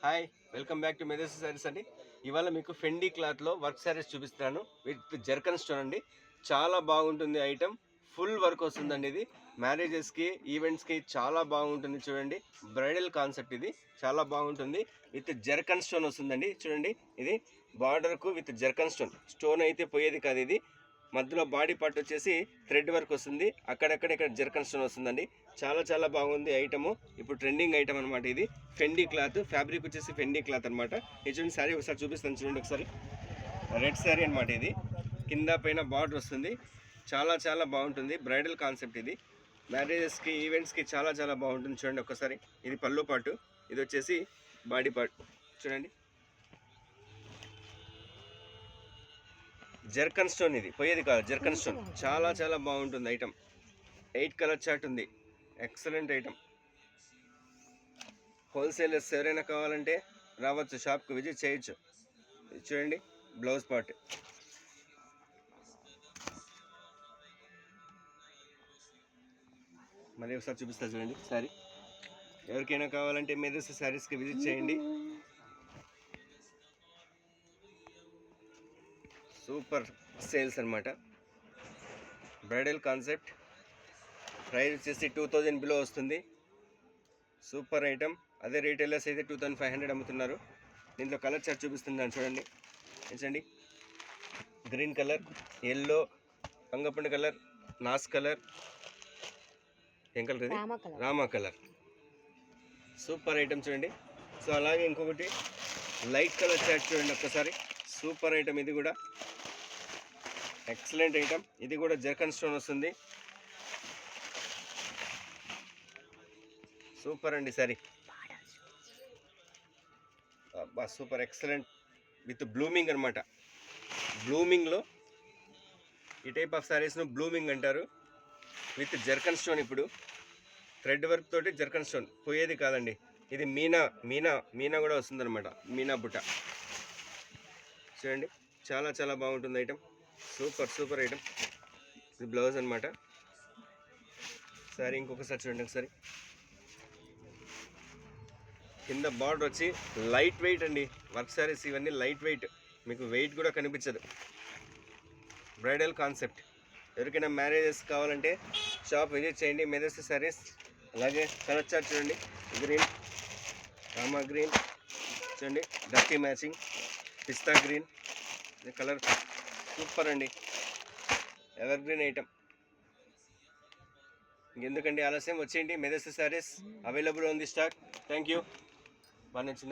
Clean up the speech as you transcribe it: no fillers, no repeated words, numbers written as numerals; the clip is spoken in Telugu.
Hi, welcome back to measures saris అండి. ఇవాళ మీకు ఫెండీ క్లాత్లో వర్క్ శారీస్ చూపిస్తున్నాను విత్ జర్కన్ స్టోన్ అండి. చాలా బాగుంటుంది ఐటమ్. ఫుల్ వర్క్ వస్తుందండి. ఇది మ్యారేజెస్కి, ఈవెంట్స్కి చాలా బాగుంటుంది. చూడండి, బ్రైడల్ కాన్సెప్ట్ ఇది. చాలా బాగుంటుంది. విత్ జర్కన్ స్టోన్ వస్తుందండి. చూడండి, ఇది బార్డర్కు విత్ జర్కన్ స్టోన్ అయితే పోయేది కాదు. ఇది మధ్యలో బాడీ పార్ట్ వచ్చేసి థ్రెడ్ వర్క్ వస్తుంది. అక్కడక్కడ ఇక్కడ జర్కన్ స్టోన్ వస్తుందండి. చాలా చాలా బాగుంది ఐటమ్. ఇప్పుడు ట్రెండింగ్ ఐటమ్ అనమాట. ఇది ఫెండీ క్లాత్, ఫ్యాబ్రిక్ వచ్చేసి ఫెండీ క్లాత్ అనమాట. ఇది చూడండి, శారీ ఒకసారి చూపిస్తాను చూడండి. ఒకసారి రెడ్ శారీ అనమాట. ఇది కింద పైన బార్డర్ వస్తుంది. చాలా చాలా బాగుంటుంది. బ్రైడల్ కాన్సెప్ట్ ఇది. మ్యారేజెస్కి, ఈవెంట్స్కి చాలా చాలా బాగుంటుంది. చూడండి ఒక్కసారి. ఇది పళ్ళు పాటు, ఇది వచ్చేసి బాడీ పార్ట్. చూడండి, జర్కన్ స్టోన్, ఇది పోయేది కాదు, జర్కన్ స్టోన్. చాలా చాలా బాగుంటుంది ఐటమ్. 8 కలర్ చార్ట్ ఉంది. Excellent item. హోల్సేలర్స్ ఎవరైనా కావాలంటే రావచ్చు, షాప్కి విజిట్ చేయొచ్చు. చూడండి, బ్లౌజ్ పార్ట్. మళ్ళీ ఒకసారి చూపిస్తా చూడండి శారీ. ఎవరికైనా కావాలంటే మెదర్స్ శారీస్కి విజిట్ చేయండి. సూపర్ సేల్స్ అనమాట. Bridal concept. ప్రైస్ వచ్చేసి 2000 బిలో వస్తుంది. Super item. అదే రీటైలర్స్ అయితే 2500 అమ్ముతున్నారు. దీంట్లో కలర్ చార్ట్ చూపిస్తున్నాను చూడండి. ఏంటండి, గ్రీన్ కలర్, ఎల్లో, వంగపండు కలర్, నాస్ కలర్, ఏం కలర్ ఇది, రామా కలర్. సూపర్ ఐటమ్ చూడండి. సో అలాగే ఇంకొకటి లైట్ కలర్ చార్ట్ చూడండి ఒక్కసారి. Super item. ఇది కూడా ఎక్సలెంట్ ఐటమ్. ఇది కూడా జర్కన్ స్టోన్ వస్తుంది. సూపర్ అండి సారీ. అబ్బా, సూపర్ ఎక్సలెంట్. విత్ బ్లూమింగ్ అనమాట. బ్లూమింగ్లో ఈ టైప్ ఆఫ్ శారీస్ను బ్లూమింగ్ అంటారు. With zircon stone. ఇప్పుడు థ్రెడ్ వర్క్ తోటి జర్కన్ స్టోన్ పోయేది కాదండి. ఇది మీనా మీనా మీనా కూడా వస్తుందన్నమాట. మీనా బుట్ట. చూడండి, చాలా చాలా బాగుంటుంది ఐటమ్. Super super item. ఇది బ్లౌజ్ అనమాట. సారీ ఇంకొకసారి చూడండి ఒకసారి. కింద బార్డర్ వచ్చి లైట్ వెయిట్ అండి. వర్క్ శారీస్ ఇవన్నీ లైట్ వెయిట్, మీకు వెయిట్ కూడా కనిపించదు. Bridal concept. ఎవరికైనా మ్యారేజెస్ కావాలంటే షాప్ విజిట్ చేయండి, మెదర్స్ శారీస్. అలాగే కలర్ చార్ట్ చూడండి. గ్రీన్, రామా గ్రీన్ చూడండి, డర్టీ మ్యాచింగ్, పిస్తా గ్రీన్. ఇది కలర్ సూపర్ అండి. Ever green item. ఇంకెందుకండి ఆలస్యం, వచ్చేయండి. మెదర్స్ శారీస్ అవైలబుల్ ఉంది స్టాక్. Thank you. బాగా నచ్చింది.